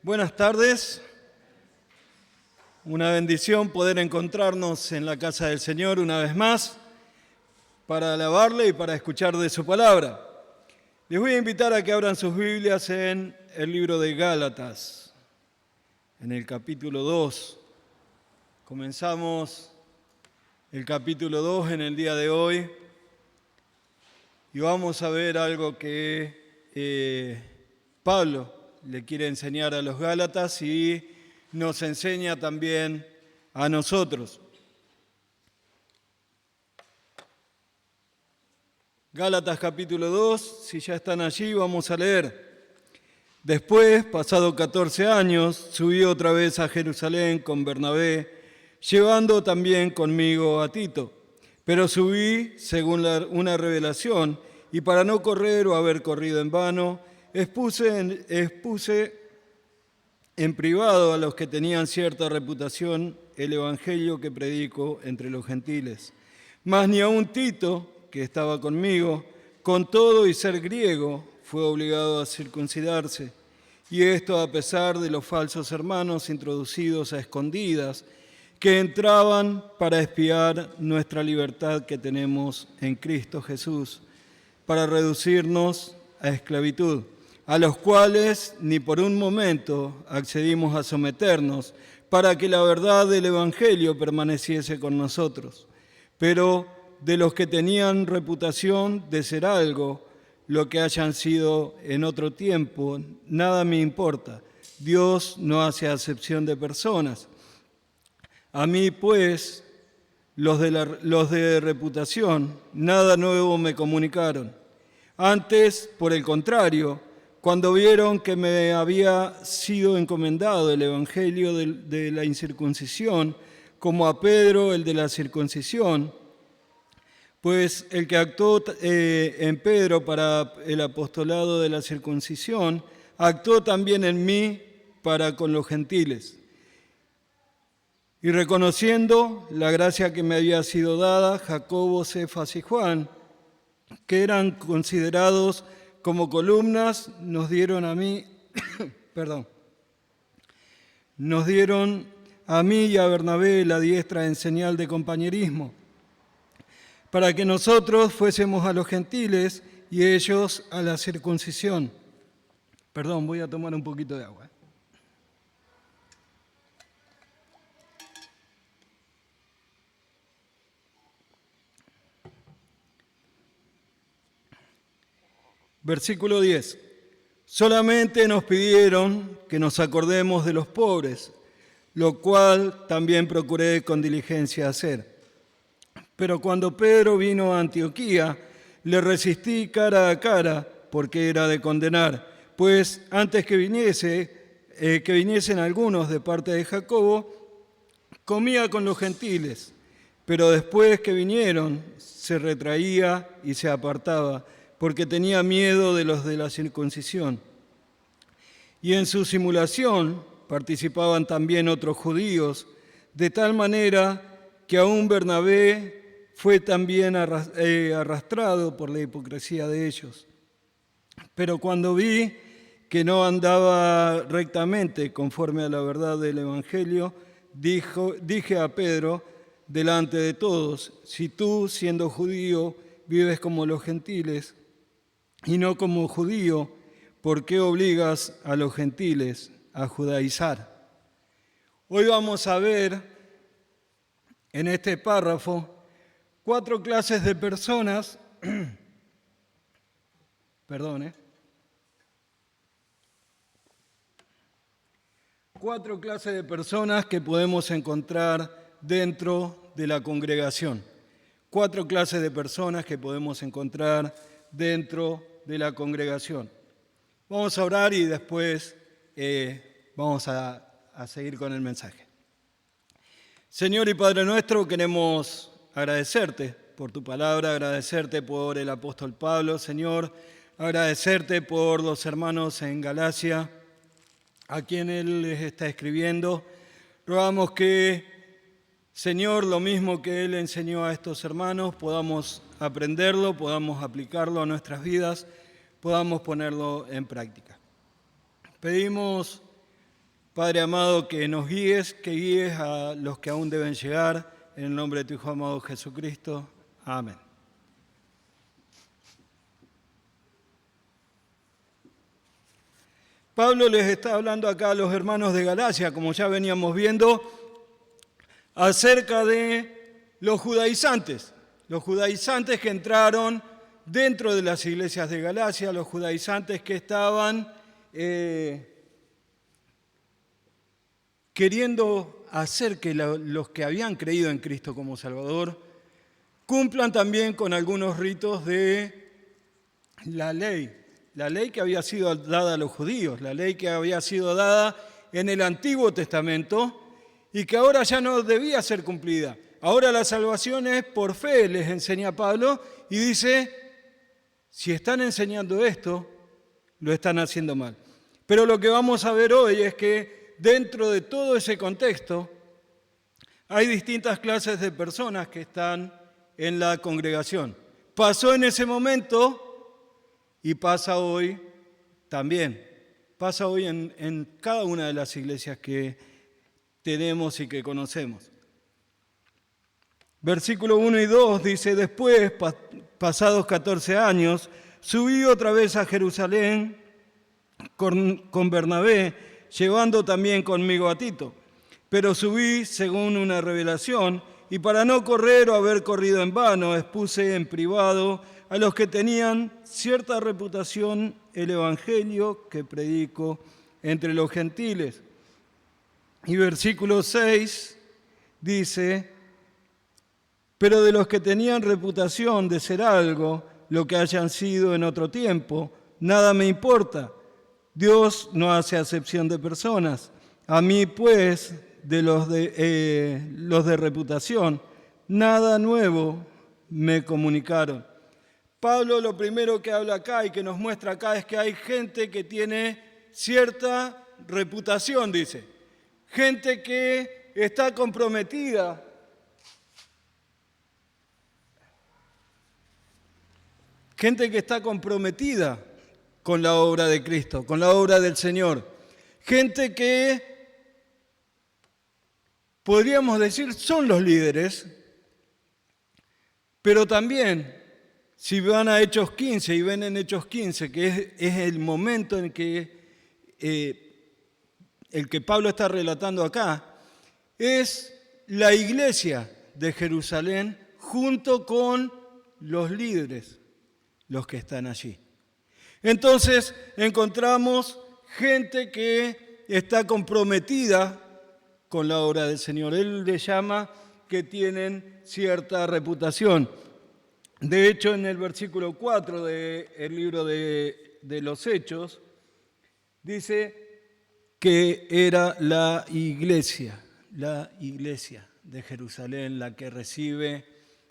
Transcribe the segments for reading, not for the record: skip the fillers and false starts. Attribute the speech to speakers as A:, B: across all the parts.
A: Buenas tardes. Una bendición poder encontrarnos en la casa del Señor una vez más para alabarle y para escuchar de su palabra. Les voy a invitar a que abran sus Biblias en el libro de Gálatas, en el capítulo 2. Comenzamos el capítulo 2 en el día de hoy y vamos a ver algo que Pablo le quiere enseñar a los Gálatas y nos enseña también a nosotros. Gálatas capítulo 2, si ya están allí, vamos a leer. Después, pasado 14 años, subí otra vez a Jerusalén con Bernabé, llevando también conmigo a Tito. Pero subí según una revelación, y para no correr o haber corrido en vano, expuse en privado a los que tenían cierta reputación el evangelio que predico entre los gentiles. Mas ni aun Tito, que estaba conmigo, con todo y ser griego, fue obligado a circuncidarse. Y esto a pesar de los falsos hermanos introducidos a escondidas, que entraban para espiar nuestra libertad que tenemos en Cristo Jesús, para reducirnos a esclavitud, a los cuales ni por un momento accedimos a someternos, para que la verdad del Evangelio permaneciese con nosotros. Pero de los que tenían reputación de ser algo, lo que hayan sido en otro tiempo, nada me importa. Dios no hace acepción de personas. A mí, pues, los de reputación, nada nuevo me comunicaron. Antes, por el contrario, cuando vieron que me había sido encomendado el evangelio de la incircuncisión, como a Pedro el de la circuncisión, pues el que actuó en Pedro para el apostolado de la circuncisión, actuó también en mí para con los gentiles. Y reconociendo la gracia que me había sido dada, Jacobo, Cefas y Juan, que eran considerados como columnas, nos dieron a mí y a Bernabé la diestra en señal de compañerismo, para que nosotros fuésemos a los gentiles y ellos a la circuncisión. Voy a tomar un poquito de agua. Versículo 10. Solamente nos pidieron que nos acordemos de los pobres, lo cual también procuré con diligencia hacer. Pero cuando Pedro vino a Antioquía, le resistí cara a cara, porque era de condenar, pues antes que viniesen algunos de parte de Jacobo, comía con los gentiles, pero después que vinieron, se retraía y se apartaba, porque tenía miedo de los de la circuncisión. Y en su simulación participaban también otros judíos, de tal manera que aún Bernabé fue también arrastrado por la hipocresía de ellos. Pero cuando vi que no andaba rectamente conforme a la verdad del Evangelio, dije a Pedro delante de todos: si tú, siendo judío, vives como los gentiles y no como judío, ¿por qué obligas a los gentiles a judaizar? Hoy vamos a ver en este párrafo 4 clases de personas, cuatro clases de personas que podemos encontrar dentro de la congregación. 4 clases de personas que podemos encontrar dentro de la congregación. Vamos a orar y después vamos a seguir con el mensaje. Señor y Padre nuestro, queremos agradecerte por tu palabra, agradecerte por el apóstol Pablo, Señor, agradecerte por los hermanos en Galacia, a quien Él les está escribiendo. Rogamos que, Señor, lo mismo que Él enseñó a estos hermanos, podamos aprenderlo, podamos aplicarlo a nuestras vidas, podamos ponerlo en práctica. Pedimos Padre amado, que nos guíes, que guíes a los que aún deben llegar, en el nombre de tu Hijo amado Jesucristo. Amén. Pablo les está hablando acá a los hermanos de Galacia, como ya veníamos viendo, acerca de los judaizantes que entraron dentro de las iglesias de Galacia, los judaizantes que estaban queriendo hacer que los que habían creído en Cristo como Salvador cumplan también con algunos ritos de la ley que había sido dada a los judíos, la ley que había sido dada en el Antiguo Testamento y que ahora ya no debía ser cumplida. Ahora la salvación es por fe, les enseña Pablo, y dice, si están enseñando esto, lo están haciendo mal. Pero lo que vamos a ver hoy es que dentro de todo ese contexto hay distintas clases de personas que están en la congregación. Pasó en ese momento y pasa hoy también. Pasa hoy en cada una de las iglesias que tenemos y que conocemos. Versículo 1 y 2 dice, después, pasados 14 años, subí otra vez a Jerusalén con Bernabé, llevando también conmigo a Tito. Pero subí según una revelación, y para no correr o haber corrido en vano, expuse en privado a los que tenían cierta reputación el evangelio que predico entre los gentiles. Y versículo 6 dice, pero de los que tenían reputación de ser algo, lo que hayan sido en otro tiempo, nada me importa. Dios no hace acepción de personas. A mí, pues, de los de reputación, nada nuevo me comunicaron. Pablo lo primero que habla acá y que nos muestra acá es que hay gente que tiene cierta reputación, dice. Gente que está comprometida. Gente que está comprometida con la obra de Cristo, con la obra del Señor. Gente que, podríamos decir, son los líderes, pero también, si van a Hechos 15 y ven en Hechos 15, que es el momento en que el que Pablo está relatando acá, es la iglesia de Jerusalén junto con los líderes, los que están allí. Entonces encontramos gente que está comprometida con la obra del Señor. Él le llama que tienen cierta reputación. De hecho, en el versículo 4 del libro de los Hechos, dice que era la iglesia de Jerusalén la que recibe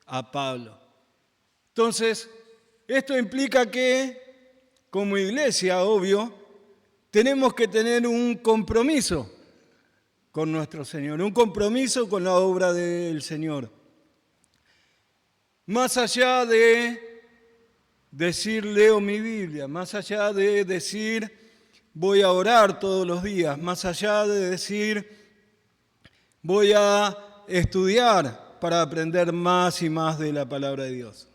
A: a Pablo. Entonces, esto implica que, como iglesia, obvio, tenemos que tener un compromiso con nuestro Señor, un compromiso con la obra del Señor. Más allá de decir leo mi Biblia, más allá de decir voy a orar todos los días, más allá de decir voy a estudiar para aprender más y más de la palabra de Dios.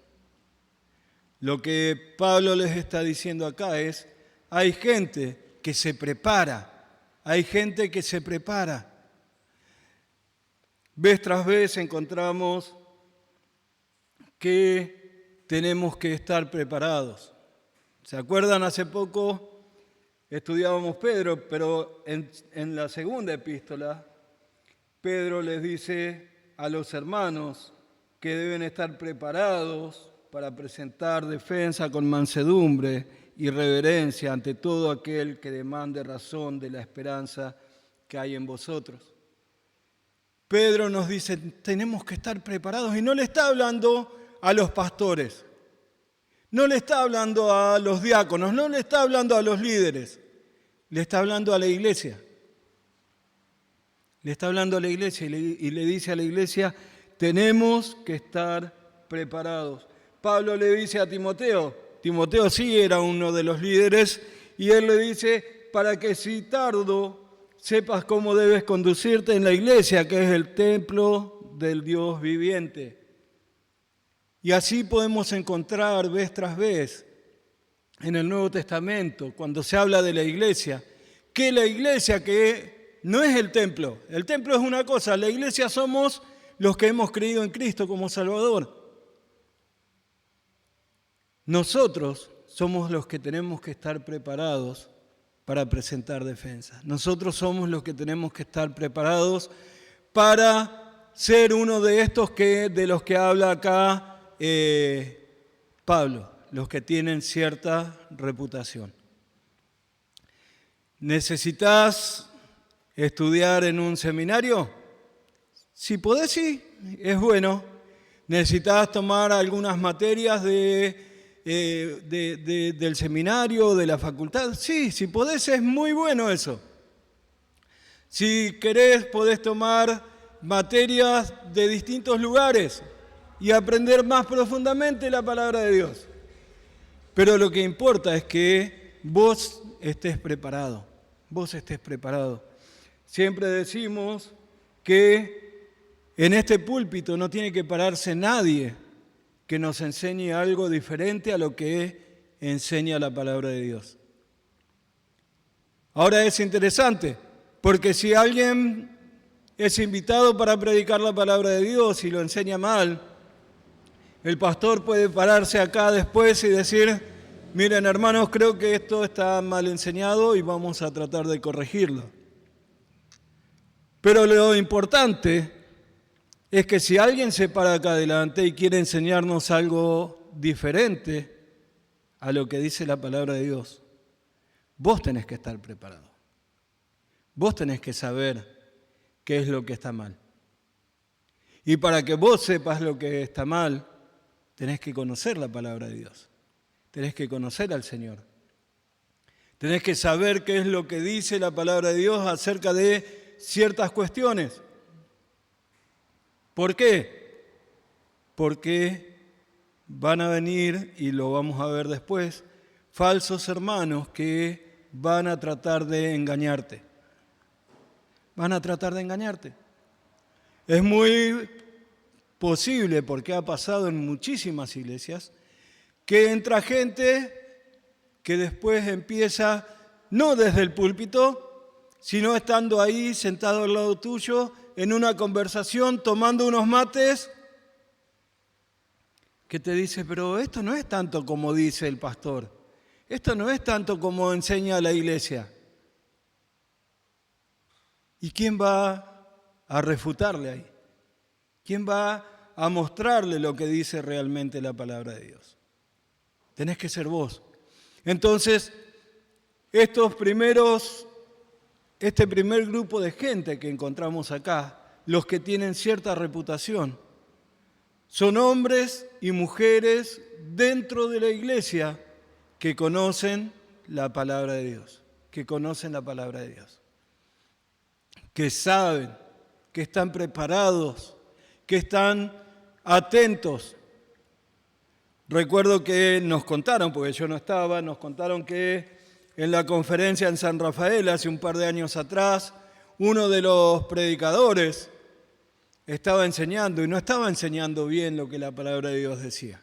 A: Lo que Pablo les está diciendo acá es, hay gente que se prepara, hay gente que se prepara. Vez tras vez encontramos que tenemos que estar preparados. ¿Se acuerdan? Hace poco estudiábamos Pedro, pero en la segunda epístola, Pedro les dice a los hermanos que deben estar preparados para presentar defensa con mansedumbre y reverencia ante todo aquel que demande razón de la esperanza que hay en vosotros. Pedro nos dice, tenemos que estar preparados, y no le está hablando a los pastores, no le está hablando a los diáconos, no le está hablando a los líderes, le está hablando a la iglesia. Le está hablando a la iglesia y le dice a la iglesia, tenemos que estar preparados. Pablo le dice a Timoteo sí era uno de los líderes, y él le dice, para que si tardo sepas cómo debes conducirte en la iglesia, que es el templo del Dios viviente. Y así podemos encontrar vez tras vez en el Nuevo Testamento, cuando se habla de la iglesia, que la iglesia que no es el templo es una cosa, la iglesia somos los que hemos creído en Cristo como Salvador. Nosotros somos los que tenemos que estar preparados para presentar defensa. Nosotros somos los que tenemos que estar preparados para ser uno de estos de los que habla acá Pablo, los que tienen cierta reputación. ¿Necesitas estudiar en un seminario? Si podés, sí, es bueno. ¿Necesitas tomar algunas materias del seminario, de la facultad? Sí, si podés, es muy bueno eso. Si querés, podés tomar materias de distintos lugares y aprender más profundamente la palabra de Dios. Pero lo que importa es que vos estés preparado. Siempre decimos que en este púlpito no tiene que pararse nadie que nos enseñe algo diferente a lo que enseña la palabra de Dios. Ahora es interesante, porque si alguien es invitado para predicar la palabra de Dios y lo enseña mal, el pastor puede pararse acá después y decir: miren, hermanos, creo que esto está mal enseñado y vamos a tratar de corregirlo. Pero lo importante es que si alguien se para acá adelante y quiere enseñarnos algo diferente a lo que dice la palabra de Dios, vos tenés que estar preparado. Vos tenés que saber qué es lo que está mal. Y para que vos sepas lo que está mal, tenés que conocer la palabra de Dios. Tenés que conocer al Señor. Tenés que saber qué es lo que dice la palabra de Dios acerca de ciertas cuestiones. ¿Por qué? Porque van a venir, y lo vamos a ver después, falsos hermanos que van a tratar de engañarte. Van a tratar de engañarte. Es muy posible, porque ha pasado en muchísimas iglesias, que entra gente que después empieza, no desde el púlpito, sino estando ahí sentado al lado tuyo, en una conversación, tomando unos mates, que te dice: pero esto no es tanto como dice el pastor, esto no es tanto como enseña la iglesia. ¿Y quién va a refutarle ahí? ¿Quién va a mostrarle lo que dice realmente la palabra de Dios? Tenés que ser vos. Entonces, este primer grupo de gente que encontramos acá, los que tienen cierta reputación, son hombres y mujeres dentro de la iglesia que conocen la palabra de Dios, que saben, que están preparados, que están atentos. Recuerdo que nos contaron, porque yo no estaba, nos contaron que en la conferencia en San Rafael, hace un par de años atrás, uno de los predicadores estaba enseñando y no estaba enseñando bien lo que la palabra de Dios decía.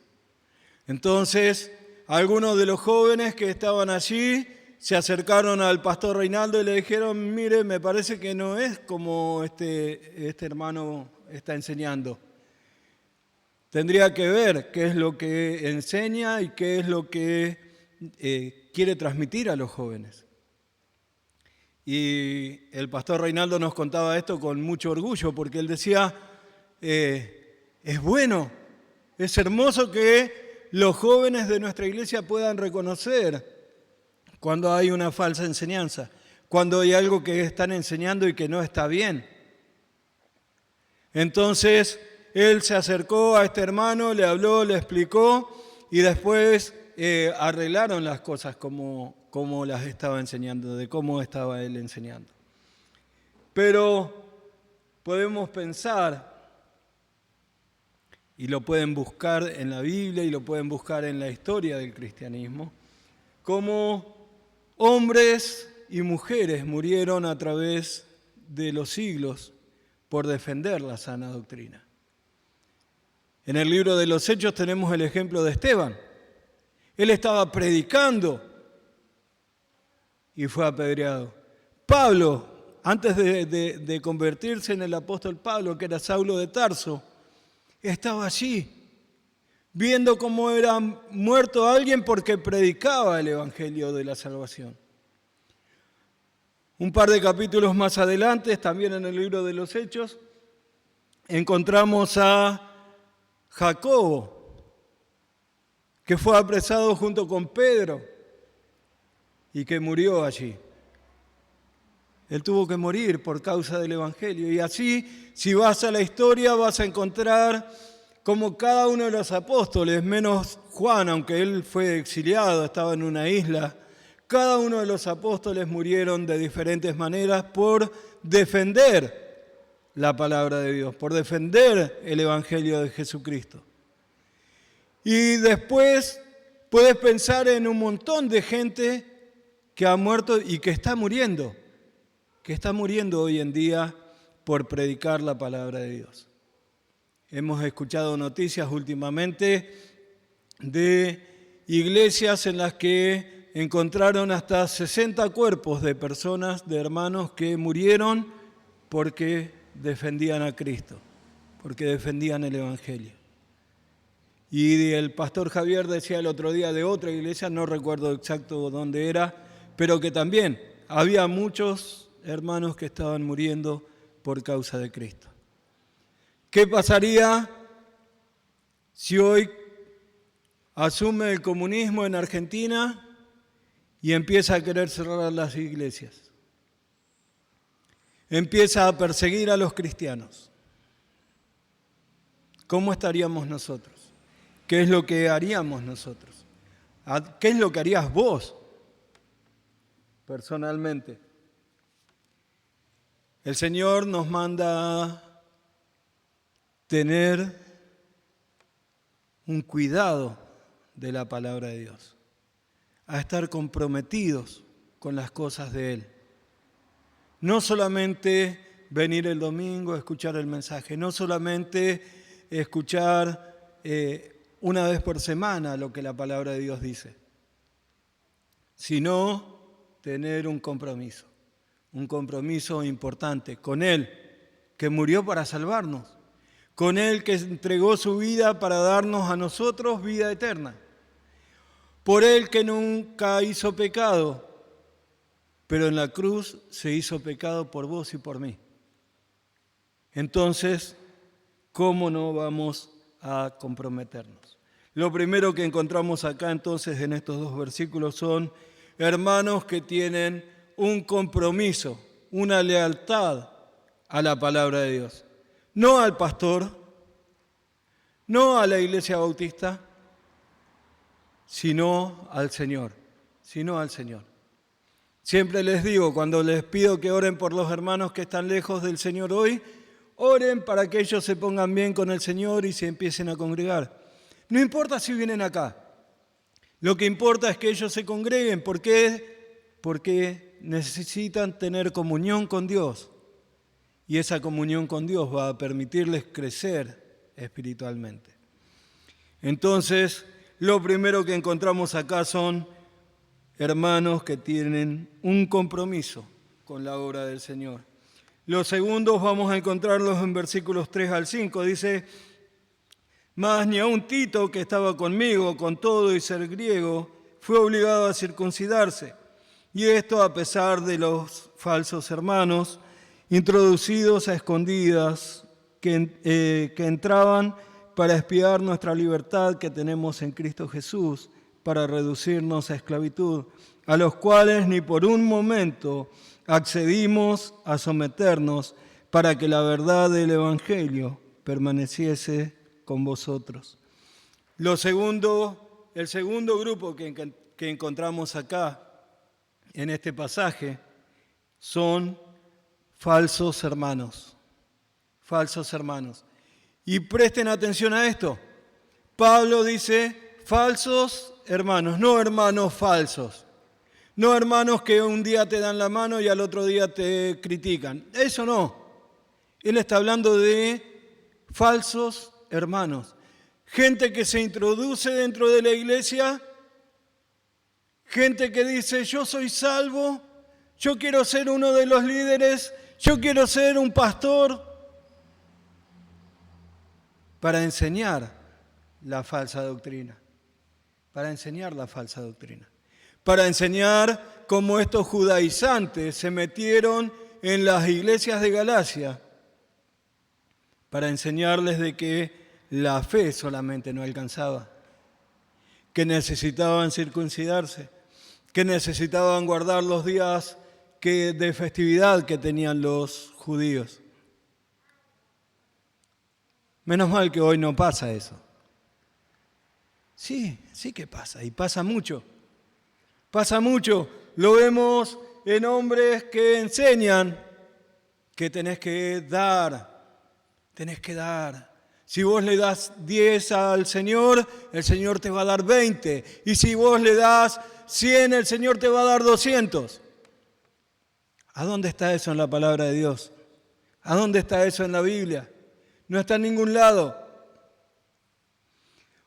A: Entonces, algunos de los jóvenes que estaban allí se acercaron al pastor Reinaldo y le dijeron: mire, me parece que no es como este hermano está enseñando. Tendría que ver qué es lo que enseña y qué es lo que quiere transmitir a los jóvenes. Y el pastor Reinaldo nos contaba esto con mucho orgullo, porque él decía: es bueno, es hermoso que los jóvenes de nuestra iglesia puedan reconocer cuando hay una falsa enseñanza, cuando hay algo que están enseñando y que no está bien. Entonces, él se acercó a este hermano, le habló, le explicó y después arreglaron las cosas como las estaba enseñando, de cómo estaba él enseñando. Pero podemos pensar, y lo pueden buscar en la Biblia y lo pueden buscar en la historia del cristianismo, como hombres y mujeres murieron a través de los siglos por defender la sana doctrina. En el libro de los Hechos tenemos el ejemplo de Esteban. Él estaba predicando y fue apedreado. Pablo, antes de convertirse en el apóstol Pablo, que era Saulo de Tarso, estaba allí, viendo cómo era muerto alguien porque predicaba el evangelio de la salvación. Un par de capítulos más adelante, también en el libro de los Hechos, encontramos a Jacobo, que fue apresado junto con Pedro y que murió allí. Él tuvo que morir por causa del evangelio. Y así, si vas a la historia, vas a encontrar como cada uno de los apóstoles, menos Juan, aunque él fue exiliado, estaba en una isla, cada uno de los apóstoles murieron de diferentes maneras por defender la palabra de Dios, por defender el evangelio de Jesucristo. Y después puedes pensar en un montón de gente que ha muerto y que está muriendo hoy en día por predicar la palabra de Dios. Hemos escuchado noticias últimamente de iglesias en las que encontraron hasta 60 cuerpos de personas, de hermanos que murieron porque defendían a Cristo, porque defendían el evangelio. Y el pastor Javier decía el otro día de otra iglesia, no recuerdo exacto dónde era, pero que también había muchos hermanos que estaban muriendo por causa de Cristo. ¿Qué pasaría si hoy asume el comunismo en Argentina y empieza a querer cerrar las iglesias? Empieza a perseguir a los cristianos. ¿Cómo estaríamos nosotros? ¿Qué es lo que haríamos nosotros? ¿Qué es lo que harías vos personalmente? El Señor nos manda a tener un cuidado de la palabra de Dios, a estar comprometidos con las cosas de Él. No solamente venir el domingo a escuchar el mensaje, no solamente escuchar una vez por semana lo que la palabra de Dios dice, sino tener un compromiso importante con Él, que murió para salvarnos, con Él que entregó su vida para darnos a nosotros vida eterna, por Él que nunca hizo pecado, pero en la cruz se hizo pecado por vos y por mí. Entonces, ¿cómo no vamos a comprometernos? Lo primero que encontramos acá entonces en estos dos versículos son hermanos que tienen un compromiso, una lealtad a la palabra de Dios. No al pastor, no a la iglesia bautista, sino al Señor. Siempre les digo, cuando les pido que oren por los hermanos que están lejos del Señor hoy, oren para que ellos se pongan bien con el Señor y se empiecen a congregar. No importa si vienen acá. Lo que importa es que ellos se congreguen. ¿Por qué? Porque necesitan tener comunión con Dios. Y esa comunión con Dios va a permitirles crecer espiritualmente. Entonces, lo primero que encontramos acá son hermanos que tienen un compromiso con la obra del Señor. Los segundos vamos a encontrarlos en versículos 3 al 5. Dice, mas ni aun Tito, que estaba conmigo, con todo y ser griego, fue obligado a circuncidarse. Y esto a pesar de los falsos hermanos, introducidos a escondidas, que entraban para espiar nuestra libertad que tenemos en Cristo Jesús, para reducirnos a esclavitud, a los cuales ni por un momento accedimos a someternos para que la verdad del Evangelio permaneciese con vosotros. El segundo grupo que encontramos acá en este pasaje son falsos hermanos. Y presten atención a esto. Pablo dice falsos hermanos, no hermanos falsos. No hermanos que un día te dan la mano y al otro día te critican. Eso no. Él está hablando de falsos hermanos. Gente que se introduce dentro de la iglesia, gente que dice, yo soy salvo, yo quiero ser uno de los líderes, yo quiero ser un pastor, para enseñar la falsa doctrina, para enseñar la falsa doctrina, para enseñar cómo estos judaizantes se metieron en las iglesias de Galacia, para enseñarles de que la fe solamente no alcanzaba, que necesitaban circuncidarse, que necesitaban guardar los días de festividad que tenían los judíos. Menos mal que hoy no pasa eso. Sí que pasa, y pasa mucho. Pasa mucho. Lo vemos en hombres que enseñan que tenés que dar. Si vos le das 10 al Señor, el Señor te va a dar 20. Y si vos le das 100, el Señor te va a dar 200. ¿A dónde está eso en la palabra de Dios? ¿A dónde está eso en la Biblia? No está en ningún lado.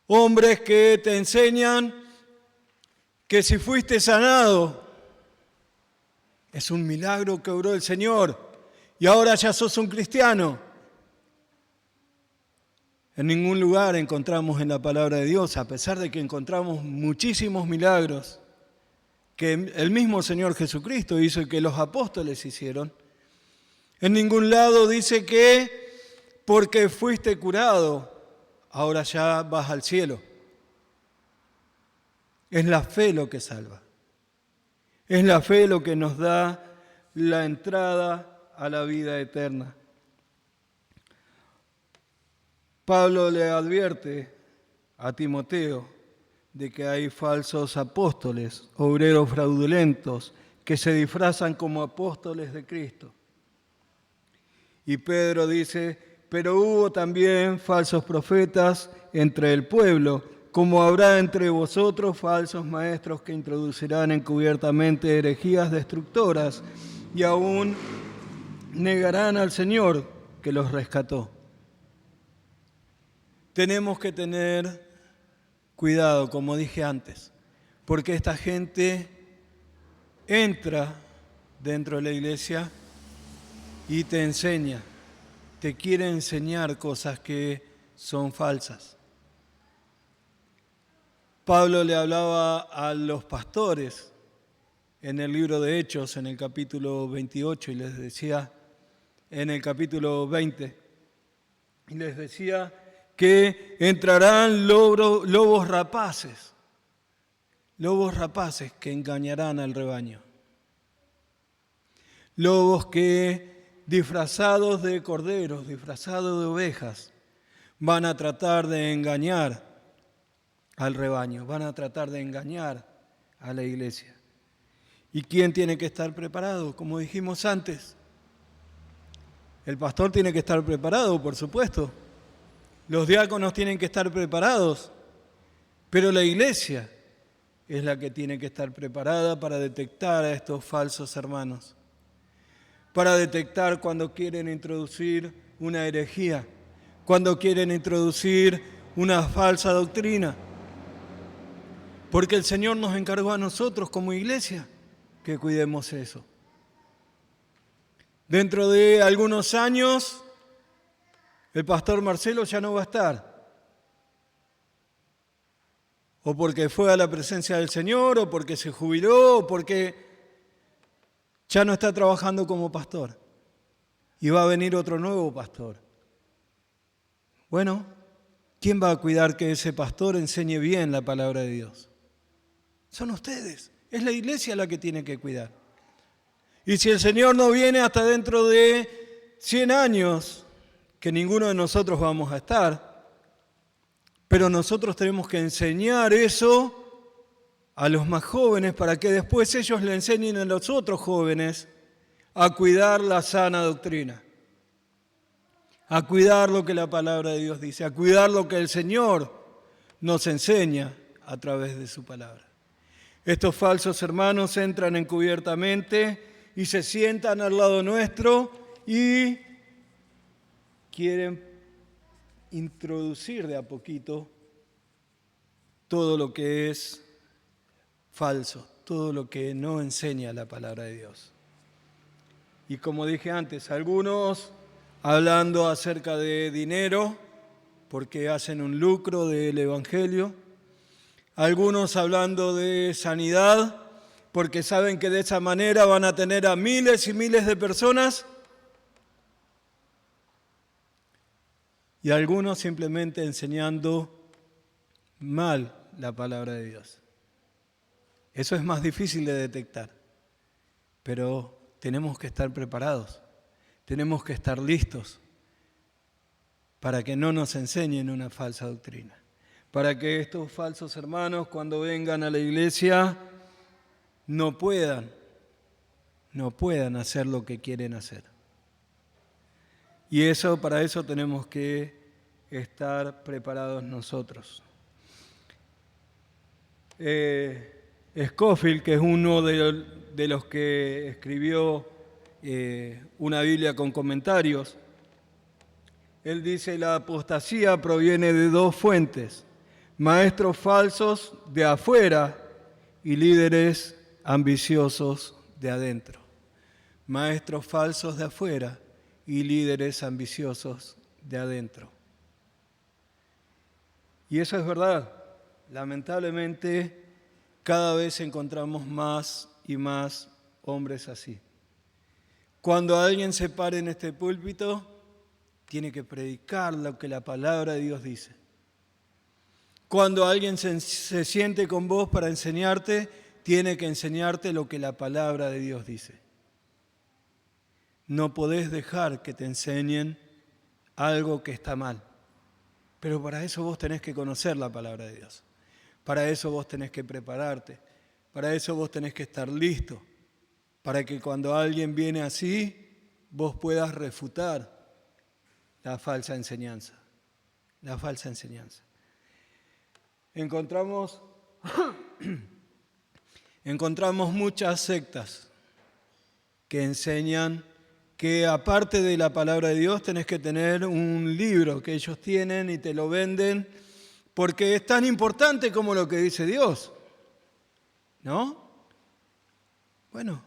A: Hombres que te enseñan que si fuiste sanado, es un milagro que obró el Señor y ahora ya sos un cristiano. En ningún lugar encontramos en la palabra de Dios, a pesar de que encontramos muchísimos milagros que el mismo Señor Jesucristo hizo y que los apóstoles hicieron, en ningún lado dice que porque fuiste curado, ahora ya vas al cielo. Es la fe lo que salva. Es la fe lo que nos da la entrada a la vida eterna. Pablo le advierte a Timoteo de que hay falsos apóstoles, obreros fraudulentos, que se disfrazan como apóstoles de Cristo. Y Pedro dice, pero hubo también falsos profetas entre el pueblo, como habrá entre vosotros falsos maestros que introducirán encubiertamente herejías destructoras y aún negarán al Señor que los rescató. Tenemos que tener cuidado, como dije antes, porque esta gente entra dentro de la iglesia y te enseña, te quiere enseñar cosas que son falsas. Pablo le hablaba a los pastores en el libro de Hechos, en el capítulo 28, y les decía, en el capítulo 20, y les decía que entrarán lobos rapaces que engañarán al rebaño. Lobos que disfrazados de corderos, disfrazados de ovejas, van a tratar de engañar al rebaño, van a tratar de engañar a la iglesia. ¿Y quién tiene que estar preparado? Como dijimos antes, el pastor tiene que estar preparado, por supuesto. Los diáconos tienen que estar preparados, pero la iglesia es la que tiene que estar preparada para detectar a estos falsos hermanos, para detectar cuando quieren introducir una herejía, cuando quieren introducir una falsa doctrina, porque el Señor nos encargó a nosotros como iglesia que cuidemos eso. Dentro de algunos años, el pastor Marcelo ya no va a estar. O porque fue a la presencia del Señor, o porque se jubiló, o porque ya no está trabajando como pastor. Y va a venir otro nuevo pastor. Bueno, ¿quién va a cuidar que ese pastor enseñe bien la palabra de Dios? Son ustedes. Es la iglesia la que tiene que cuidar. Y si el Señor no viene hasta dentro de 100 años, que ninguno de nosotros vamos a estar, pero nosotros tenemos que enseñar eso a los más jóvenes para que después ellos le enseñen a los otros jóvenes a cuidar la sana doctrina, a cuidar lo que la palabra de Dios dice, a cuidar lo que el Señor nos enseña a través de su palabra. Estos falsos hermanos entran encubiertamente y se sientan al lado nuestro y quieren introducir de a poquito todo lo que es falso, todo lo que no enseña la palabra de Dios. Y como dije antes, algunos hablando acerca de dinero, porque hacen un lucro del Evangelio, algunos hablando de sanidad, porque saben que de esa manera van a tener a miles y miles de personas, y algunos simplemente enseñando mal la palabra de Dios. Eso es más difícil de detectar, pero tenemos que estar preparados, tenemos que estar listos para que no nos enseñen una falsa doctrina, para que estos falsos hermanos cuando vengan a la iglesia no puedan hacer lo que quieren hacer. Y para eso tenemos que estar preparados nosotros. Scofield, que es uno de los que escribió una Biblia con comentarios, él dice: la apostasía proviene de dos fuentes, maestros falsos de afuera y líderes ambiciosos de adentro. Maestros falsos de afuera y líderes ambiciosos de adentro. Y eso es verdad. Lamentablemente, cada vez encontramos más y más hombres así. Cuando alguien se pare en este púlpito, tiene que predicar lo que la palabra de Dios dice. Cuando alguien se siente con vos para enseñarte, tiene que enseñarte lo que la palabra de Dios dice. No podés dejar que te enseñen algo que está mal. Pero para eso vos tenés que conocer la palabra de Dios. Para eso vos tenés que prepararte. Para eso vos tenés que estar listo. Para que cuando alguien viene así, vos puedas refutar la falsa enseñanza. La falsa enseñanza. Encontramos muchas sectas que enseñan que aparte de la palabra de Dios tenés que tener un libro que ellos tienen y te lo venden porque es tan importante como lo que dice Dios, ¿no? Bueno,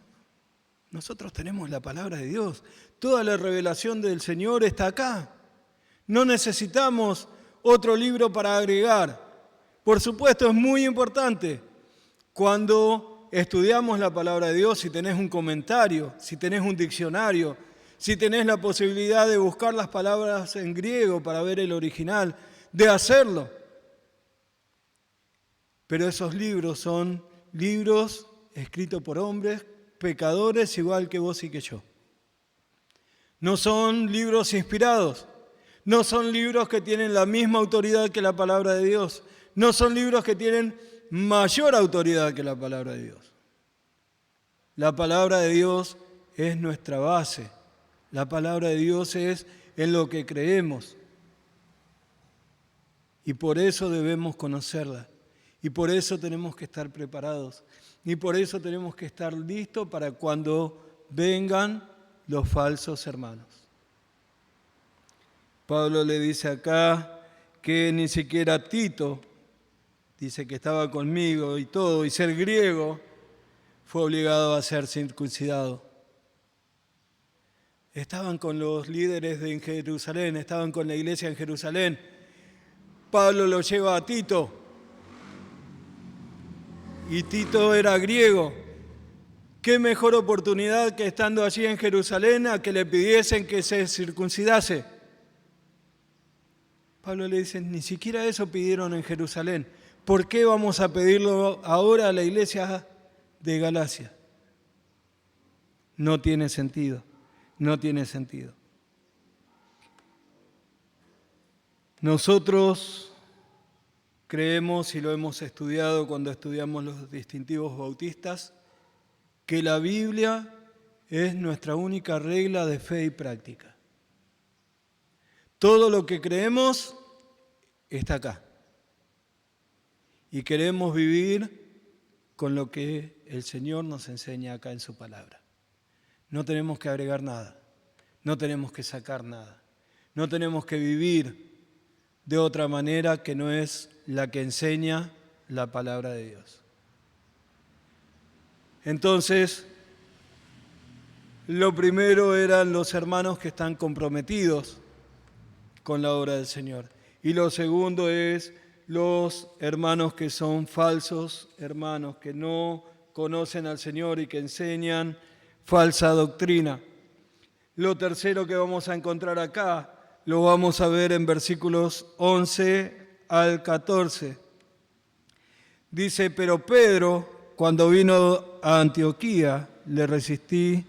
A: nosotros tenemos la palabra de Dios. Toda la revelación del Señor está acá. No necesitamos otro libro para agregar. Por supuesto, es muy importante cuando estudiamos la palabra de Dios, si tenés un comentario, si tenés un diccionario, si tenés la posibilidad de buscar las palabras en griego para ver el original, de hacerlo. Pero esos libros son libros escritos por hombres pecadores igual que vos y que yo. No son libros inspirados, no son libros que tienen la misma autoridad que la palabra de Dios, no son libros que tienen mayor autoridad que la palabra de Dios. La palabra de Dios es nuestra base, la palabra de Dios es en lo que creemos y por eso debemos conocerla y por eso tenemos que estar preparados y por eso tenemos que estar listos para cuando vengan los falsos hermanos. Pablo le dice acá que ni siquiera Tito, dice que estaba conmigo y todo, y ser griego, fue obligado a ser circuncidado. Estaban con los líderes de Jerusalén, estaban con la iglesia en Jerusalén. Pablo lo lleva a Tito, y Tito era griego. ¿Qué mejor oportunidad que estando allí en Jerusalén a que le pidiesen que se circuncidase? Pablo le dice, ni siquiera eso pidieron en Jerusalén. ¿Por qué vamos a pedirlo ahora a la iglesia de Galacia? No tiene sentido, no tiene sentido. Nosotros creemos, y lo hemos estudiado cuando estudiamos los distintivos bautistas, que la Biblia es nuestra única regla de fe y práctica. Todo lo que creemos está acá. Y queremos vivir con lo que el Señor nos enseña acá en su palabra. No tenemos que agregar nada, no tenemos que sacar nada, no tenemos que vivir de otra manera que no es la que enseña la palabra de Dios. Entonces, lo primero eran los hermanos que están comprometidos con la obra del Señor. Y lo segundo es los hermanos que son falsos hermanos, que no conocen al Señor y que enseñan falsa doctrina. Lo tercero que vamos a encontrar acá lo vamos a ver en versículos 11 al 14. Dice, pero Pedro, cuando vino a Antioquía, le resistí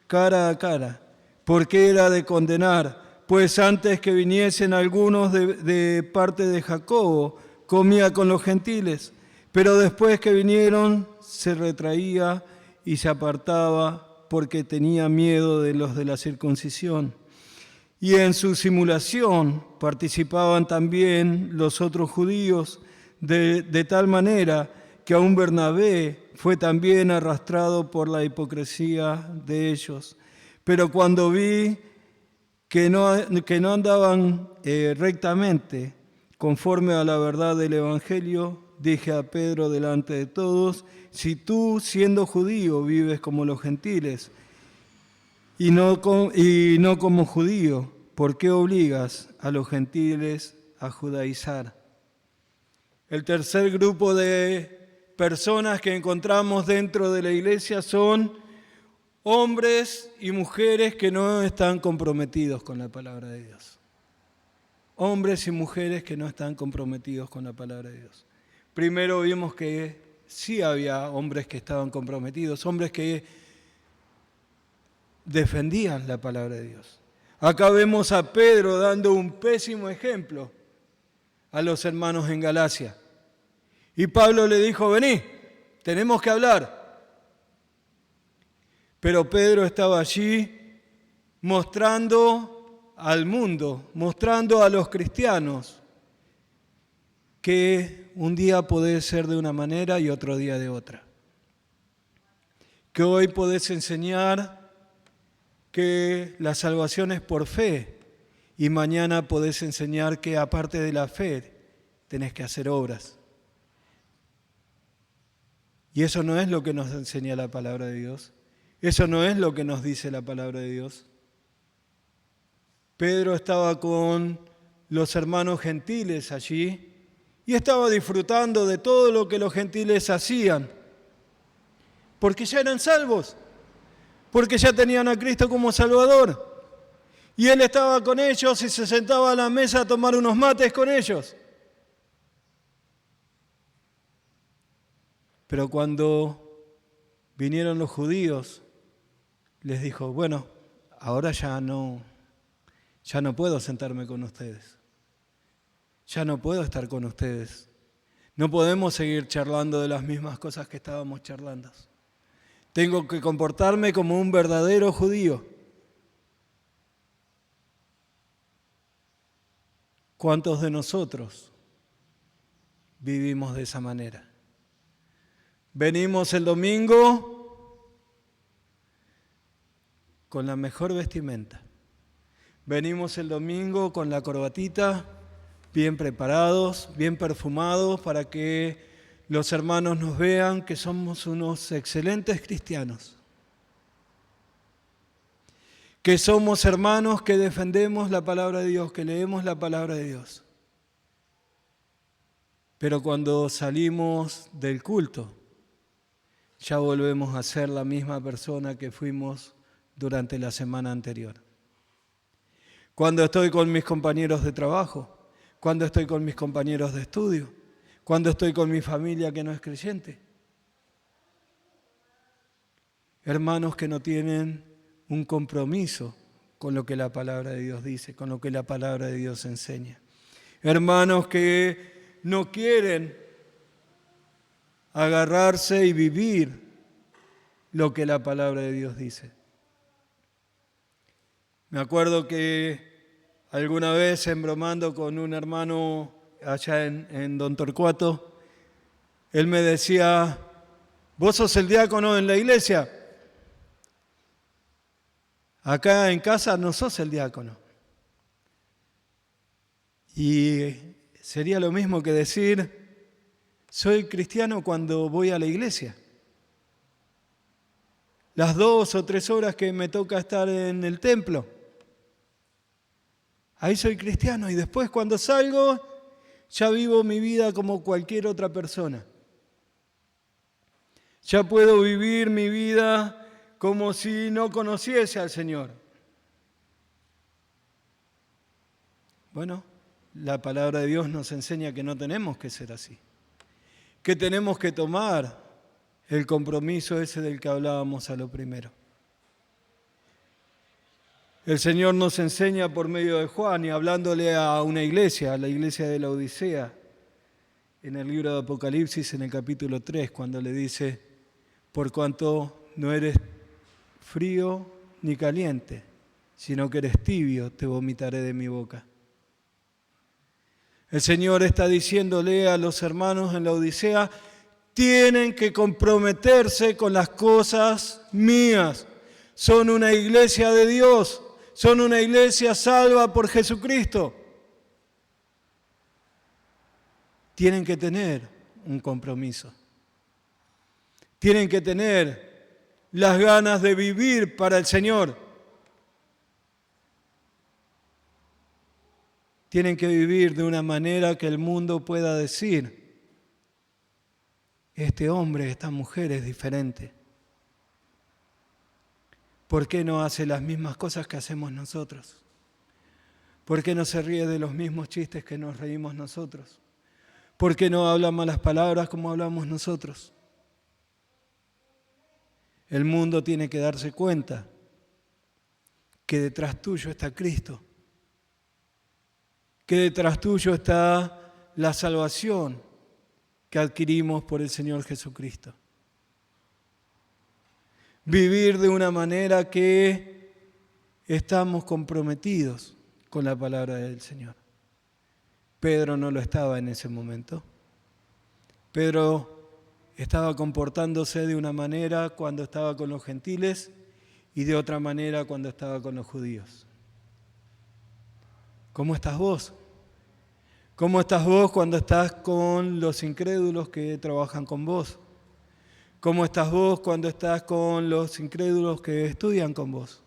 A: cara a cara, porque era de condenar, pues antes que viniesen algunos de parte de Jacobo, comía con los gentiles, pero después que vinieron se retraía y se apartaba porque tenía miedo de los de la circuncisión. Y en su simulación participaban también los otros judíos, de tal manera que aún Bernabé fue también arrastrado por la hipocresía de ellos. Pero cuando vi que no andaban rectamente conforme a la verdad del Evangelio, dije a Pedro delante de todos, si tú, siendo judío, vives como los gentiles y no como judío, ¿por qué obligas a los gentiles a judaizar? El tercer grupo de personas que encontramos dentro de la iglesia son hombres y mujeres que no están comprometidos con la palabra de Dios. Hombres y mujeres que no están comprometidos con la palabra de Dios. Primero vimos que sí había hombres que estaban comprometidos, hombres que defendían la palabra de Dios. Acá vemos a Pedro dando un pésimo ejemplo a los hermanos en Galacia. Y Pablo le dijo, vení, tenemos que hablar. Pero Pedro estaba allí mostrando al mundo, mostrando a los cristianos que un día podés ser de una manera y otro día de otra. Que hoy podés enseñar que la salvación es por fe y mañana podés enseñar que aparte de la fe tenés que hacer obras. Y eso no es lo que nos enseña la palabra de Dios. Eso no es lo que nos dice la palabra de Dios. Pedro estaba con los hermanos gentiles allí y estaba disfrutando de todo lo que los gentiles hacían, porque ya eran salvos, porque ya tenían a Cristo como Salvador. Y él estaba con ellos y se sentaba a la mesa a tomar unos mates con ellos. Pero cuando vinieron los judíos, les dijo, bueno, ahora ya no puedo sentarme con ustedes. Ya no puedo estar con ustedes. No podemos seguir charlando de las mismas cosas que estábamos charlando. Tengo que comportarme como un verdadero judío. ¿Cuántos de nosotros vivimos de esa manera? Venimos el domingo con la mejor vestimenta. Venimos el domingo con la corbatita, bien preparados, bien perfumados, para que los hermanos nos vean que somos unos excelentes cristianos. Que somos hermanos que defendemos la palabra de Dios, que leemos la palabra de Dios. Pero cuando salimos del culto, ya volvemos a ser la misma persona que fuimos durante la semana anterior. Cuando estoy con mis compañeros de trabajo, cuando estoy con mis compañeros de estudio, cuando estoy con mi familia que no es creyente. Hermanos que no tienen un compromiso con lo que la palabra de Dios dice, con lo que la palabra de Dios enseña. Hermanos que no quieren agarrarse y vivir lo que la palabra de Dios dice. Me acuerdo que alguna vez embromando con un hermano allá en Don Torcuato, él me decía, ¿Vos sos el diácono en la iglesia? Acá en casa no sos el diácono. Y sería lo mismo que decir, soy cristiano cuando voy a la iglesia. Las 2 o 3 horas que me toca estar en el templo, ahí soy cristiano, y después cuando salgo ya vivo mi vida como cualquier otra persona. Ya puedo vivir mi vida como si no conociese al Señor. Bueno, la palabra de Dios nos enseña que no tenemos que ser así, que tenemos que tomar el compromiso ese del que hablábamos a lo primero. El Señor nos enseña por medio de Juan y hablándole a una iglesia, a la iglesia de la Odisea, en el libro de Apocalipsis, en el capítulo 3, cuando le dice, por cuanto no eres frío ni caliente, sino que eres tibio, te vomitaré de mi boca. El Señor está diciéndole a los hermanos en la Odisea, tienen que comprometerse con las cosas mías. Son una iglesia de Dios, son una iglesia salva por Jesucristo. Tienen que tener un compromiso. Tienen que tener las ganas de vivir para el Señor. Tienen que vivir de una manera que el mundo pueda decir, este hombre, esta mujer es diferente. ¿Por qué no hace las mismas cosas que hacemos nosotros? ¿Por qué no se ríe de los mismos chistes que nos reímos nosotros? ¿Por qué no habla malas palabras como hablamos nosotros? El mundo tiene que darse cuenta que detrás tuyo está Cristo, que detrás tuyo está la salvación que adquirimos por el Señor Jesucristo. Vivir de una manera que estamos comprometidos con la palabra del Señor. Pedro no lo estaba en ese momento. Pedro estaba comportándose de una manera cuando estaba con los gentiles y de otra manera cuando estaba con los judíos. ¿Cómo estás vos? ¿Cómo estás vos cuando estás con los incrédulos que trabajan con vos? ¿Cómo estás vos cuando estás con los incrédulos que estudian con vos?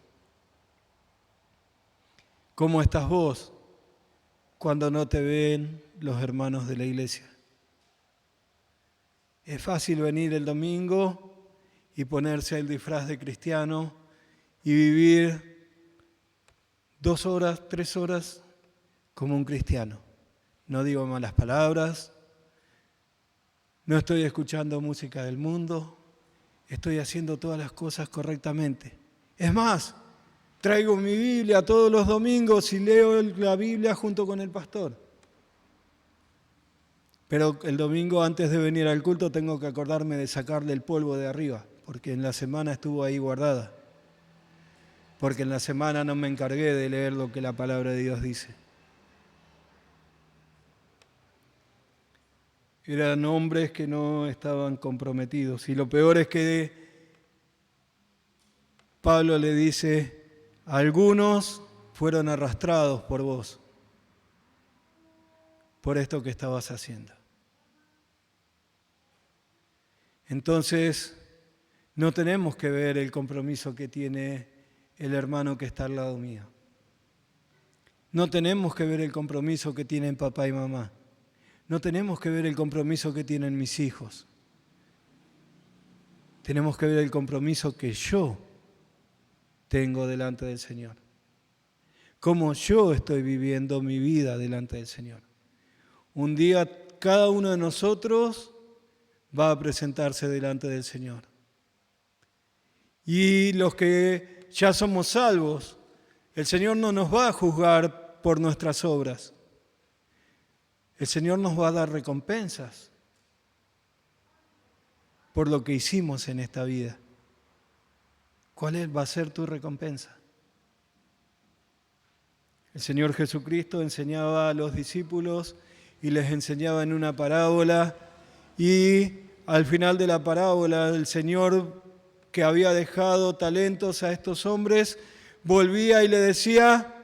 A: ¿Cómo estás vos cuando no te ven los hermanos de la iglesia? Es fácil venir el domingo y ponerse el disfraz de cristiano y vivir 2 horas, 3 horas como un cristiano. No digo malas palabras, no estoy escuchando música del mundo, estoy haciendo todas las cosas correctamente. Es más, traigo mi Biblia todos los domingos y leo la Biblia junto con el pastor. Pero el domingo antes de venir al culto tengo que acordarme de sacarle el polvo de arriba, porque en la semana estuvo ahí guardada. Porque en la semana no me encargué de leer lo que la palabra de Dios dice. Eran hombres que no estaban comprometidos. Y lo peor es que Pablo le dice, algunos fueron arrastrados por vos, por esto que estabas haciendo. Entonces, no tenemos que ver el compromiso que tiene el hermano que está al lado mío. No tenemos que ver el compromiso que tienen papá y mamá. No tenemos que ver el compromiso que tienen mis hijos. Tenemos que ver el compromiso que yo tengo delante del Señor. Cómo yo estoy viviendo mi vida delante del Señor. Un día cada uno de nosotros va a presentarse delante del Señor. Y los que ya somos salvos, el Señor no nos va a juzgar por nuestras obras. El Señor nos va a dar recompensas por lo que hicimos en esta vida. ¿Cuál va a ser tu recompensa? El Señor Jesucristo enseñaba a los discípulos y les enseñaba en una parábola y al final de la parábola el Señor, que había dejado talentos a estos hombres, volvía y le decía: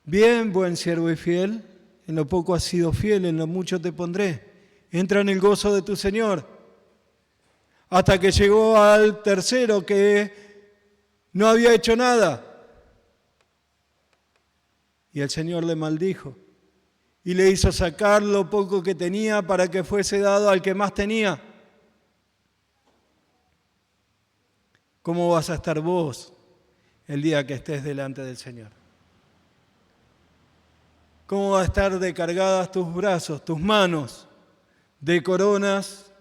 A: bien, buen siervo y fiel, en lo poco has sido fiel, en lo mucho te pondré. Entra en el gozo de tu Señor. Hasta que llegó al tercero, que no había hecho nada. Y el Señor le maldijo y le hizo sacar lo poco que tenía para que fuese dado al que más tenía. ¿Cómo vas a estar vos el día que estés delante del Señor? ¿Cómo van a estar descargadas tus brazos, tus manos, de coronas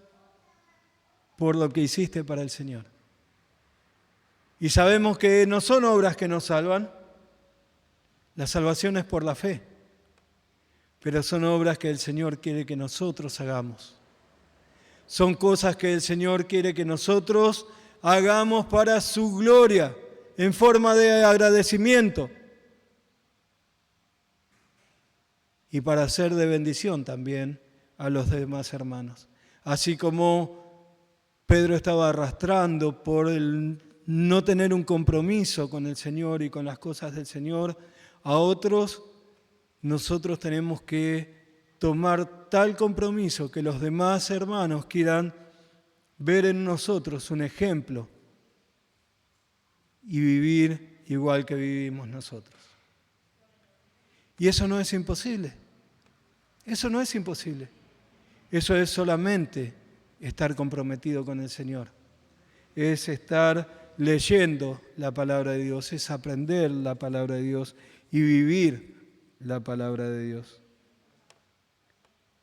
A: por lo que hiciste para el Señor? Y sabemos que no son obras que nos salvan, la salvación es por la fe, pero son obras que el Señor quiere que nosotros hagamos. Son cosas que el Señor quiere que nosotros hagamos para su gloria, en forma de agradecimiento y para ser de bendición también a los demás hermanos. Así como Pedro estaba arrastrando por el no tener un compromiso con el Señor y con las cosas del Señor, a otros nosotros tenemos que tomar tal compromiso que los demás hermanos quieran ver en nosotros un ejemplo y vivir igual que vivimos nosotros. Y eso no es imposible. Eso no es imposible. Eso es solamente estar comprometido con el Señor. Es estar leyendo la palabra de Dios, es aprender la palabra de Dios y vivir la palabra de Dios.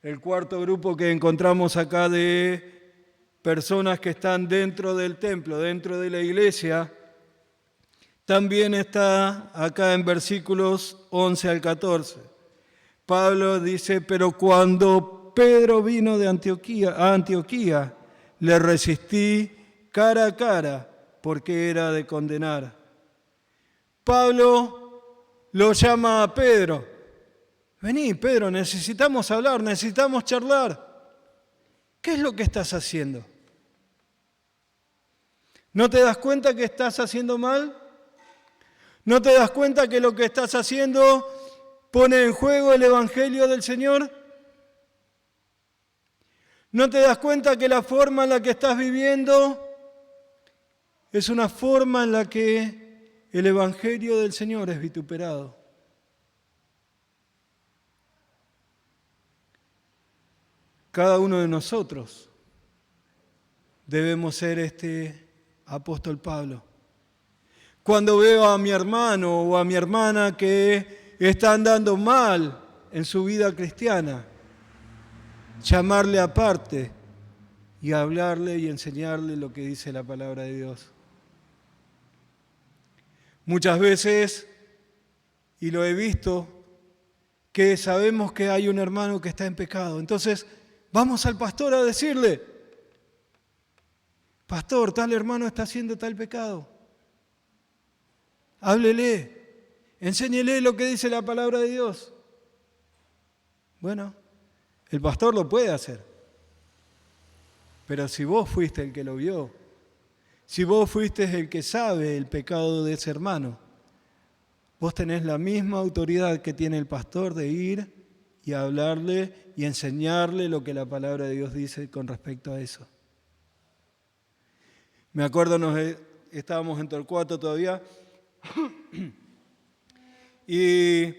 A: El cuarto grupo que encontramos acá de personas que están dentro del templo, dentro de la iglesia, también está acá en versículos 11 al 14. Pablo dice: pero cuando Pedro vino a Antioquía, le resistí cara a cara, porque era de condenar. Pablo lo llama a Pedro: vení, Pedro, necesitamos hablar, necesitamos charlar. ¿Qué es lo que estás haciendo? ¿No te das cuenta que estás haciendo mal? ¿No te das cuenta que lo que estás haciendo pone en juego el Evangelio del Señor? ¿No te das cuenta que la forma en la que estás viviendo es una forma en la que el Evangelio del Señor es vituperado? Cada uno de nosotros debemos ser este apóstol Pablo. Cuando veo a mi hermano o a mi hermana que está andando mal en su vida cristiana, llamarle aparte y hablarle y enseñarle lo que dice la palabra de Dios. Muchas veces, y lo he visto, que sabemos que hay un hermano que está en pecado. Entonces, vamos al pastor a decirle: pastor, tal hermano está haciendo tal pecado. Háblele, enséñele lo que dice la palabra de Dios. Bueno, el pastor lo puede hacer. Pero si vos fuiste el que lo vio, si vos fuiste el que sabe el pecado de ese hermano, vos tenés la misma autoridad que tiene el pastor de ir y hablarle y enseñarle lo que la palabra de Dios dice con respecto a eso. Me acuerdo, estábamos en Torcuato todavía y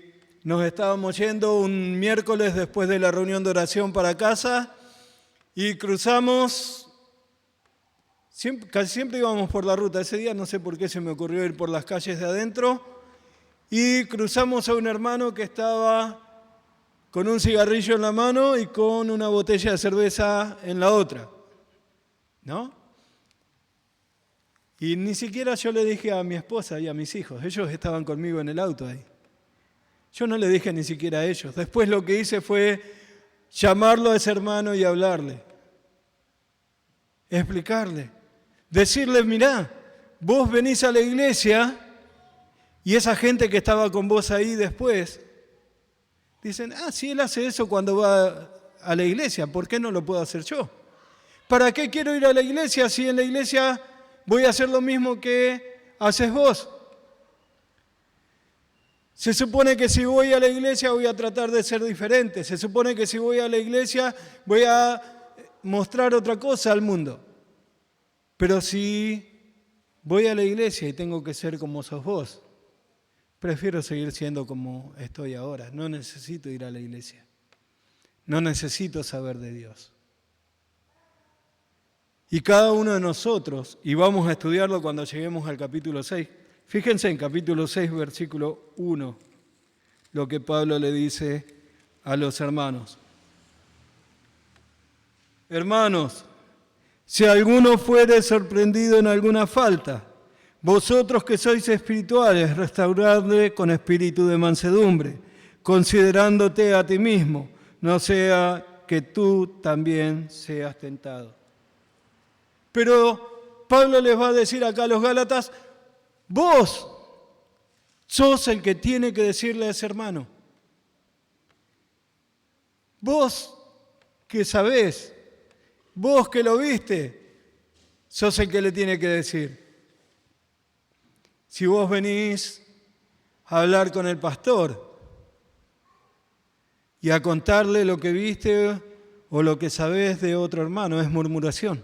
A: nos estábamos yendo un miércoles después de la reunión de oración para casa y cruzamos, casi siempre íbamos por la ruta. Ese día no sé por qué se me ocurrió ir por las calles de adentro y cruzamos a un hermano que estaba con un cigarrillo en la mano y con una botella de cerveza en la otra, ¿no? Y ni siquiera yo le dije a mi esposa y a mis hijos, ellos estaban conmigo en el auto ahí. Yo no le dije ni siquiera a ellos. Después lo que hice fue llamarlo a ese hermano y hablarle, explicarle, decirle: mirá, vos venís a la iglesia y esa gente que estaba con vos ahí después, dicen: si él hace eso cuando va a la iglesia, ¿por qué no lo puedo hacer yo? ¿Para qué quiero ir a la iglesia si en la iglesia voy a hacer lo mismo que haces vos? Se supone que si voy a la iglesia voy a tratar de ser diferente. Se supone que si voy a la iglesia voy a mostrar otra cosa al mundo. Pero si voy a la iglesia y tengo que ser como sos vos, prefiero seguir siendo como estoy ahora. No necesito ir a la iglesia. No necesito saber de Dios. Y cada uno de nosotros, y vamos a estudiarlo cuando lleguemos al capítulo 6, fíjense en capítulo 6, versículo 1, lo que Pablo le dice a los hermanos. Hermanos, si alguno fuere sorprendido en alguna falta, vosotros que sois espirituales, restauradle con espíritu de mansedumbre, considerándote a ti mismo, no sea que tú también seas tentado. Pero Pablo les va a decir acá a los Gálatas, vos sos el que tiene que decirle a ese hermano. Vos que sabés, vos que lo viste, sos el que le tiene que decir. Si vos venís a hablar con el pastor y a contarle lo que viste o lo que sabés de otro hermano, es murmuración.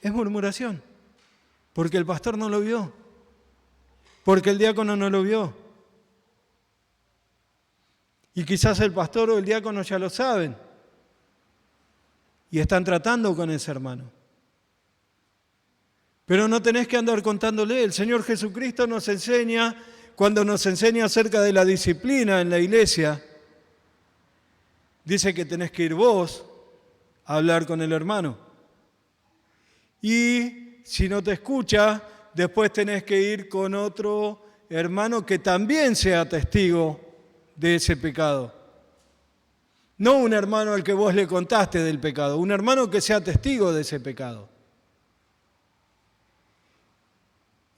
A: Es murmuración, porque el pastor no lo vio, porque el diácono no lo vio. Y quizás el pastor o el diácono ya lo saben y están tratando con ese hermano. Pero no tenés que andar contándole. El Señor Jesucristo nos enseña, cuando nos enseña acerca de la disciplina en la iglesia, dice que tenés que ir vos a hablar con el hermano. Y si no te escucha, después tenés que ir con otro hermano que también sea testigo de ese pecado. No un hermano al que vos le contaste del pecado, un hermano que sea testigo de ese pecado.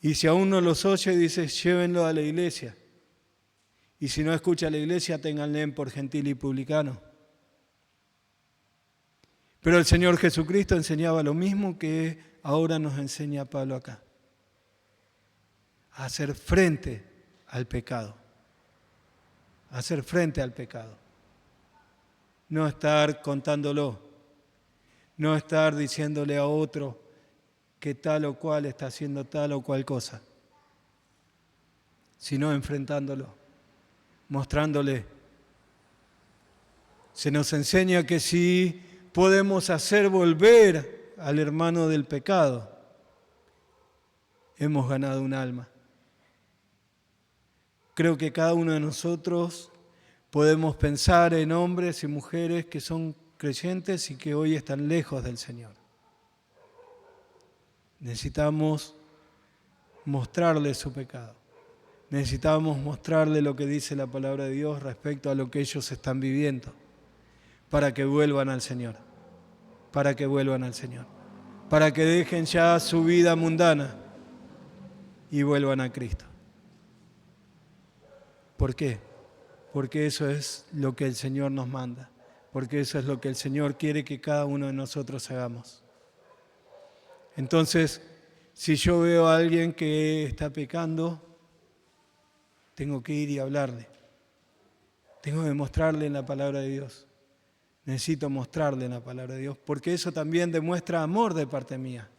A: Y si aún no los oye, dice, llévenlo a la iglesia. Y si no escucha a la iglesia, ténganle por gentil y publicano. Pero el Señor Jesucristo enseñaba lo mismo que ahora nos enseña Pablo acá. A hacer frente al pecado. A hacer frente al pecado. No estar contándolo. No estar diciéndole a otro que tal o cual está haciendo tal o cual cosa. Sino enfrentándolo. Mostrándole. Se nos enseña que si podemos hacer volver al hermano del pecado, hemos ganado un alma. Creo que cada uno de nosotros podemos pensar en hombres y mujeres que son creyentes y que hoy están lejos del Señor. Necesitamos mostrarles su pecado. Necesitamos mostrarles lo que dice la palabra de Dios respecto a lo que ellos están viviendo, para que vuelvan al Señor, para que vuelvan al Señor, para que dejen ya su vida mundana y vuelvan a Cristo. ¿Por qué? Porque eso es lo que el Señor nos manda, porque eso es lo que el Señor quiere que cada uno de nosotros hagamos. Entonces, si yo veo a alguien que está pecando, tengo que ir y hablarle. Tengo que mostrarle en la palabra de Dios. Necesito mostrarle en la palabra de Dios, porque eso también demuestra amor de parte mía.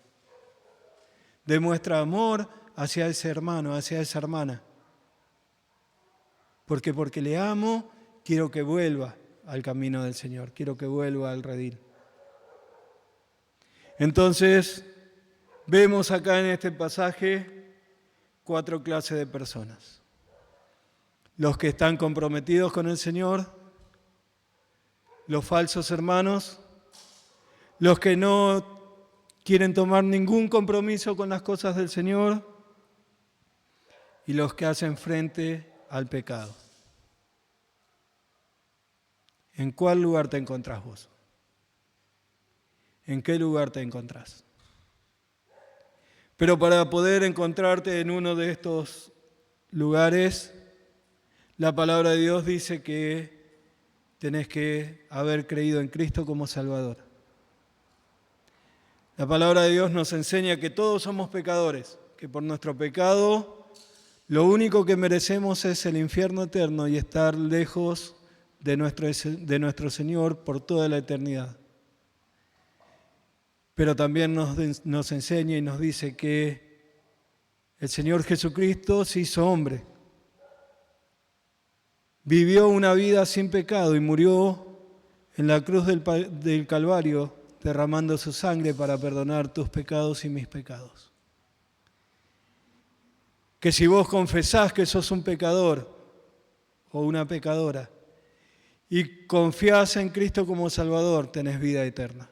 A: Demuestra amor hacia ese hermano, hacia esa hermana. Porque le amo, quiero que vuelva al camino del Señor, quiero que vuelva al redil. Entonces, vemos acá en este pasaje 4 clases de personas. Los que están comprometidos con el Señor, los falsos hermanos, los que no quieren tomar ningún compromiso con las cosas del Señor y los que hacen frente al pecado. ¿En cuál lugar te encontrás vos? ¿En qué lugar te encontrás? Pero para poder encontrarte en uno de estos lugares, la palabra de Dios dice que tenés que haber creído en Cristo como Salvador. La palabra de Dios nos enseña que todos somos pecadores, que por nuestro pecado lo único que merecemos es el infierno eterno y estar lejos de nuestro Señor por toda la eternidad. Pero también nos enseña y nos dice que el Señor Jesucristo se hizo hombre, vivió una vida sin pecado y murió en la cruz del Calvario, derramando su sangre para perdonar tus pecados y mis pecados. Que si vos confesás que sos un pecador o una pecadora y confiás en Cristo como Salvador, tenés vida eterna.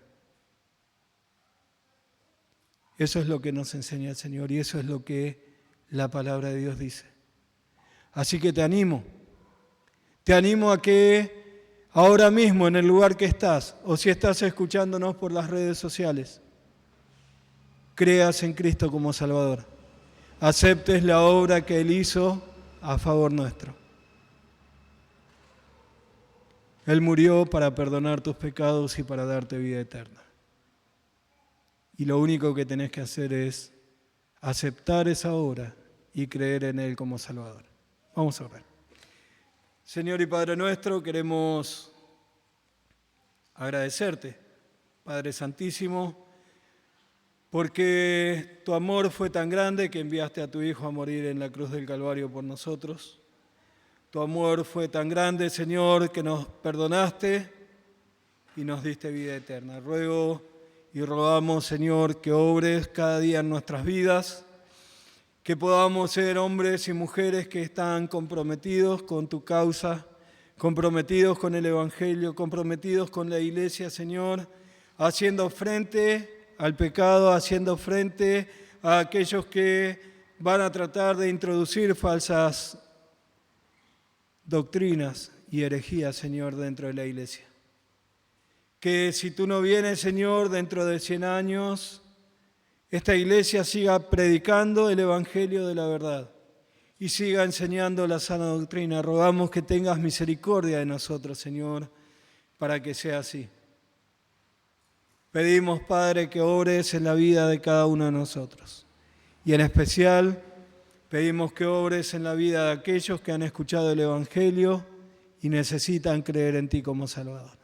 A: Eso es lo que nos enseña el Señor y eso es lo que la palabra de Dios dice. Así que te animo a que ahora mismo en el lugar que estás, o si estás escuchándonos por las redes sociales, creas en Cristo como Salvador. Aceptes la obra que Él hizo a favor nuestro. Él murió para perdonar tus pecados y para darte vida eterna. Y lo único que tenés que hacer es aceptar esa obra y creer en Él como Salvador. Vamos a orar. Señor y Padre nuestro, queremos agradecerte, Padre Santísimo, porque tu amor fue tan grande que enviaste a tu Hijo a morir en la cruz del Calvario por nosotros. Tu amor fue tan grande, Señor, que nos perdonaste y nos diste vida eterna. Ruego y rogamos, Señor, que obres cada día en nuestras vidas, que podamos ser hombres y mujeres que están comprometidos con tu causa, comprometidos con el Evangelio, comprometidos con la Iglesia, Señor, haciendo frente al pecado, haciendo frente a aquellos que van a tratar de introducir falsas doctrinas y herejías, Señor, dentro de la Iglesia. Que si tú no vienes, Señor, dentro de 100 años, esta Iglesia siga predicando el Evangelio de la verdad y siga enseñando la sana doctrina. Rogamos que tengas misericordia de nosotros, Señor, para que sea así. Pedimos, Padre, que obres en la vida de cada uno de nosotros. Y en especial, pedimos que obres en la vida de aquellos que han escuchado el Evangelio y necesitan creer en ti como Salvador.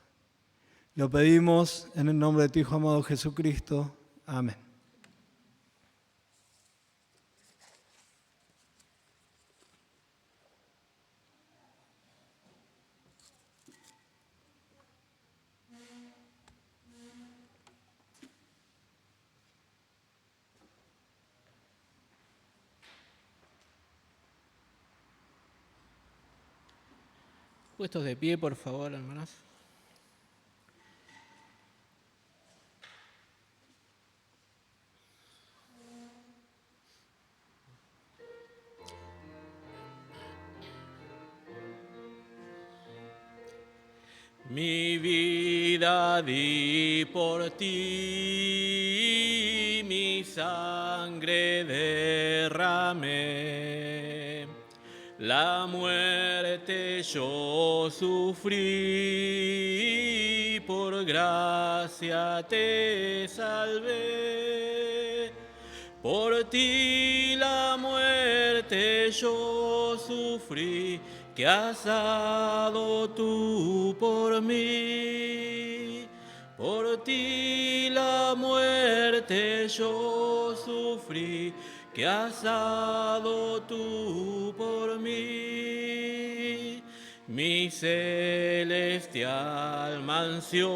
A: Lo pedimos en el nombre de tu Hijo amado Jesucristo. Amén.
B: Puestos de pie, por favor, hermanos. Mi vida di por ti, mi sangre derramé. La muerte yo sufrí, por gracia te salvé. Por ti la muerte yo sufrí, que has dado tú por mí. Por ti la muerte yo sufrí, que has dado tú por mí. Mi celestial mansión